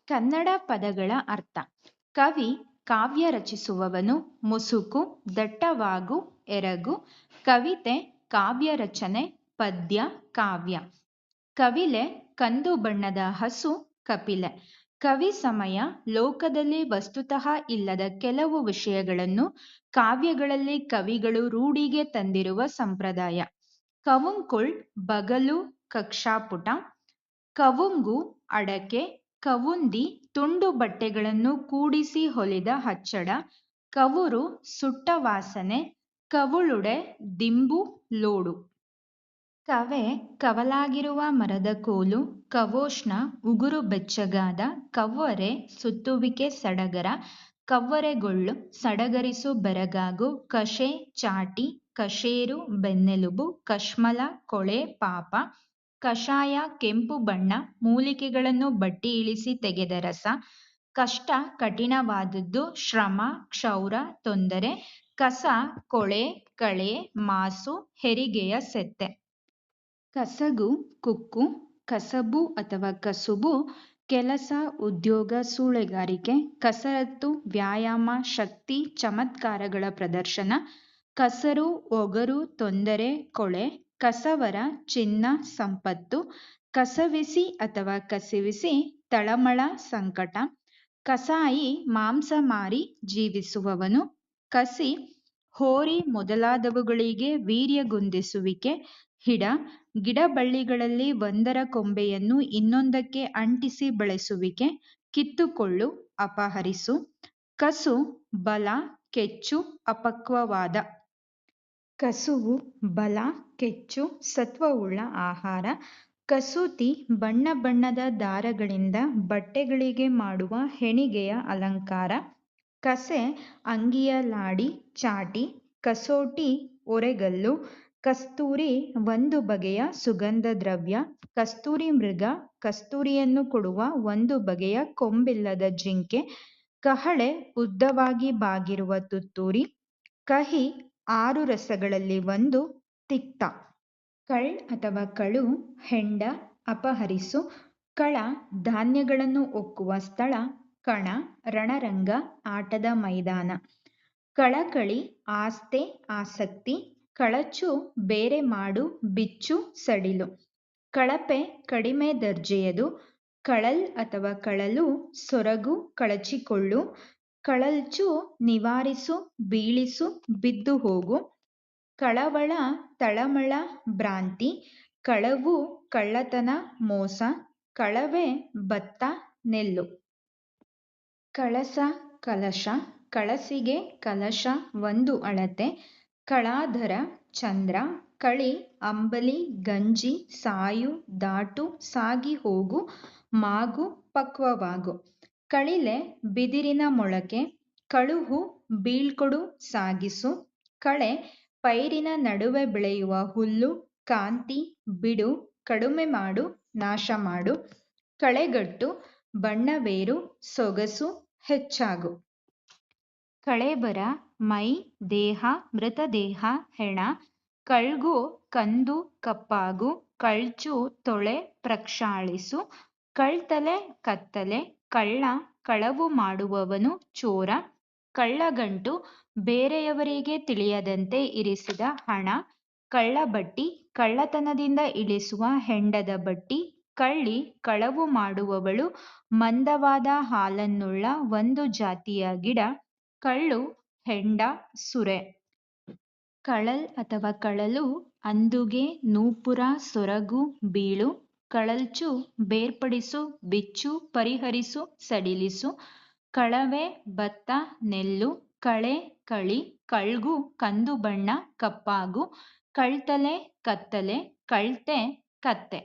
ಕನ್ನಡ ಪದಗಳ ಅರ್ಥ. ಕವಿ ಕಾವ್ಯ ರಚಿಸುವವನು. ಮುಸುಕು ದಟ್ಟವಾಗು ಎರಗು. ಕವಿತೆ ಕಾವ್ಯ ರಚನೆ ಪದ್ಯ ಕಾವ್ಯ. ಕವಿಲೆ ಕಂದು ಬಣ್ಣದ ಹಸು ಕಪಿಲೆ. ಕವಿ ಸಮಯ ಲೋಕದಲ್ಲಿ ವಸ್ತುತಃ ಇಲ್ಲದ ಕೆಲವು ವಿಷಯಗಳನ್ನು ಕಾವ್ಯಗಳಲ್ಲಿ ಕವಿಗಳು ರೂಢಿಗೆ ತಂದಿರುವ ಸಂಪ್ರದಾಯ. ಕವುಂಕುಳ್ ಬಗಲು ಕಕ್ಷಾಪುಟ. ಕವುಂಗು ಅಡಕೆ. ಕವುಂದಿ ತುಂಡು ಬಟ್ಟೆಗಳನ್ನು ಕೂಡಿಸಿ ಹೊಲಿದ ಹಚ್ಚಡ. ಕವುರು ಸುಟ್ಟ ವಾಸನೆ. ಕವುಳುಡೆ ದಿಂಬು ಲೋಡು. ಕವೆ ಕವಲಾಗಿರುವ ಮರದ ಕೋಲು. ಕವೋಷ್ಣ ಉಗುರು ಬೆಚ್ಚಗಾದ. ಕವ್ವರೆ ಸುತ್ತುವಿಕೆ ಸಡಗರ. ಕವ್ವರೆಗೊಳ್ಳು ಸಡಗರಿಸು ಬೆರಗಾಗು. ಕಶೆ ಚಾಟಿ. ಕಶೇರು ಬೆನ್ನೆಲುಬು. ಕಶ್ಮಲ ಕೊಳೆ ಪಾಪ. ಕಷಾಯ ಕೆಂಪು ಬಣ್ಣ ಮೂಲಿಕೆಗಳನ್ನು ಬಟ್ಟಿ ಇಳಿಸಿ ತೆಗೆದ ರಸ. ಕಷ್ಟ ಕಠಿಣವಾದದ್ದು. ಶ್ರಮ ಕ್ಷೌರ ತೊಂದರೆ. ಕಸ ಕೊಳೆ ಕಳೆ ಮಾಸು ಹೆರಿಗೆಯ ಸೆತ್ತೆ. ಕಸಗು ಕುಕ್ಕು. ಕಸಬು ಅಥವಾ ಕಸುಬು ಕೆಲಸ ಉದ್ಯೋಗ ಸೂಳೆಗಾರಿಕೆ. ಕಸರತ್ತು ವ್ಯಾಯಾಮ ಶಕ್ತಿ ಚಮತ್ಕಾರಗಳ ಪ್ರದರ್ಶನ. ಕಸರು ಒಗರು ತೊಂದರೆ ಕೊಳೆ. ಕಸವರ ಚಿನ್ನ ಸಂಪತ್ತು. ಕಸವಿಸಿ ಅಥವಾ ಕಸಿವಿಸಿ ತಳಮಳ ಸಂಕಟ. ಕಸಾಯಿ ಮಾಂಸ ಮಾರಿ ಜೀವಿಸುವವನು. ಕಸಿ ಹೋರಿ ಮೊದಲಾದವುಗಳಿಗೆ ವೀರ್ಯಗುಂದಿಸುವಿಕೆ. ಹಿಡ ಗಿಡಬಳ್ಳಿಗಳಲ್ಲಿ ಒಂದರ ಕೊಂಬೆಯನ್ನು ಇನ್ನೊಂದಕ್ಕೆ ಅಂಟಿಸಿ ಬೆಳೆಸುವಿಕೆ. ಕಿತ್ತುಕೊಳ್ಳು ಅಪಹರಿಸು. ಕಸು ಬಲ ಕೆಚ್ಚು ಅಪಕ್ವವಾದ. ಕಸುವು ಬಲ ಕೆಚ್ಚು ಸತ್ವವುಳ್ಳ ಆಹಾರ. ಕಸೂತಿ ಬಣ್ಣ ಬಣ್ಣದ ದಾರಗಳಿಂದ ಬಟ್ಟೆಗಳಿಗೆ ಮಾಡುವ ಹೆಣಿಗೆಯ ಅಲಂಕಾರ. ಕಸೆ ಅಂಗಿಯ ಲಾಡಿ ಚಾಟಿ. ಕಸೋಟಿ ಒರೆಗಲ್ಲು. ಕಸ್ತೂರಿ ಒಂದು ಬಗೆಯ ಸುಗಂಧ ದ್ರವ್ಯ. ಕಸ್ತೂರಿ ಮೃಗ ಕಸ್ತೂರಿಯನ್ನು ಕೊಡುವ ಒಂದು ಬಗೆಯ ಕೊಂಬಿಲ್ಲದ ಜಿಂಕೆ. ಕಹಳೆ ಉದ್ದವಾಗಿ ಬಾಗಿರುವ ತುತ್ತೂರಿ. ಕಹಿ 6 ರಸಗಳಲ್ಲಿ ಒಂದು. ತಿಕ್ತ. ಕಳ್ ಅಥವಾ ಕಳು ಹೆಂಡ ಅಪಹರಿಸು. ಕಳ ಧಾನ್ಯಗಳನ್ನು ಒಕ್ಕುವ ಸ್ಥಳ. ಕಣ ರಣರಂಗ ಆಟದ ಮೈದಾನ. ಕಳಕಳಿ ಆಸ್ತೆ ಆಸಕ್ತಿ. ಕಳಚು ಬೇರೆ ಮಾಡು ಬಿಚ್ಚು ಸಡಿಲು. ಕಳಪೆ ಕಡಿಮೆ ದರ್ಜೆಯದು. ಕಳಲ್ ಅಥವಾ ಕಳಲು ಸೊರಗು ಕಳಚಿಕೊಳ್ಳು. ಕಳಲ್ಚು ನಿವಾರಿಸು ಬೀಳಿಸು ಬಿದ್ದು ಹೋಗು. ಕಳವಳ ತಳಮಳ ಭ್ರಾಂತಿ. ಕಳವು ಕಳ್ಳತನ ಮೋಸ. ಕಳವೆ ಭತ್ತ ನೆಲ್ಲು. ಕಳಸ ಕಲಶ. ಕಳಸಿಗೆ ಕಲಶ ಒಂದು ಅಳತೆ. ಕಳಾಧರ ಚಂದ್ರ. ಕಳಿ ಅಂಬಲಿ ಗಂಜಿ ಸಾಯು ದಾಟು ಸಾಗಿ ಹೋಗು ಮಾಗು ಪಕ್ವವಾಗು. ಕಳಿಲೆ ಬಿದಿರಿನ ಮೊಳಕೆ. ಕಳುಹು ಬೀಳ್ಕೊಡು ಸಾಗಿಸು. ಕಳೆ ಪೈರಿನ ನಡುವೆ ಬೆಳೆಯುವ ಹುಲ್ಲು. ಕಾಂತಿ ಬಿಡು ಕಡುಮೆ ಮಾಡು ನಾಶ ಮಾಡು. ಕಳೆಗಟ್ಟು ಬಣ್ಣವೇರು ಸೊಗಸು ಹೆಚ್ಚಾಗು. ಕಳೇಬರ ಮೈ ದೇಹ ಮೃತದೇಹ ಹೆಣ. ಕಳ್ಗು ಕಂದು ಕಪ್ಪಾಗು. ಕಳ್ಚು ತೊಳೆ ಪ್ರಕ್ಷಾಳಿಸು. ಕಳ್ತಲೆ ಕತ್ತಲೆ. ಕಳ್ಳ ಕಳವು ಮಾಡುವವನು ಚೋರ. ಕಳ್ಳಗಂಟು ಬೇರೆಯವರಿಗೆ ತಿಳಿಯದಂತೆ ಇರಿಸಿದ ಹಣ. ಕಳ್ಳಬಟ್ಟಿ ಕಳ್ಳತನದಿಂದ ಇಳಿಸುವ ಹೆಂಡದ ಬಟ್ಟಿ. ಕಳ್ಳಿ ಕಳವು ಮಾಡುವವಳು ಮಂದವಾದ ಹಾಲನ್ನುಳ್ಳ ಒಂದು ಜಾತಿಯ ಗಿಡ. ಕಳ್ಳು ಹೆಂಡ ಸುರೆ. ಕಳಲ್ ಅಥವಾ ಕಳಲು ಅಂದುಗೆ ನೂಪುರ ಸೊರಗು ಬೀಳು. ಕಳಲ್ಚು ಬೇರ್ಪಡಿಸು ಬಿಚ್ಚು ಪರಿಹರಿಸು ಸಡಿಲಿಸು. ಕಳವೆ ಭತ್ತ ನೆಲ್ಲು. ಕಳೆ ಕಳಿ. ಕಳ್ಗು ಕಂದು ಬಣ್ಣ ಕಪ್ಪಾಗು. ಕಳ್ತಲೆ ಕತ್ತಲೆ. ಕಳ್ತೆ ಕತ್ತೆ.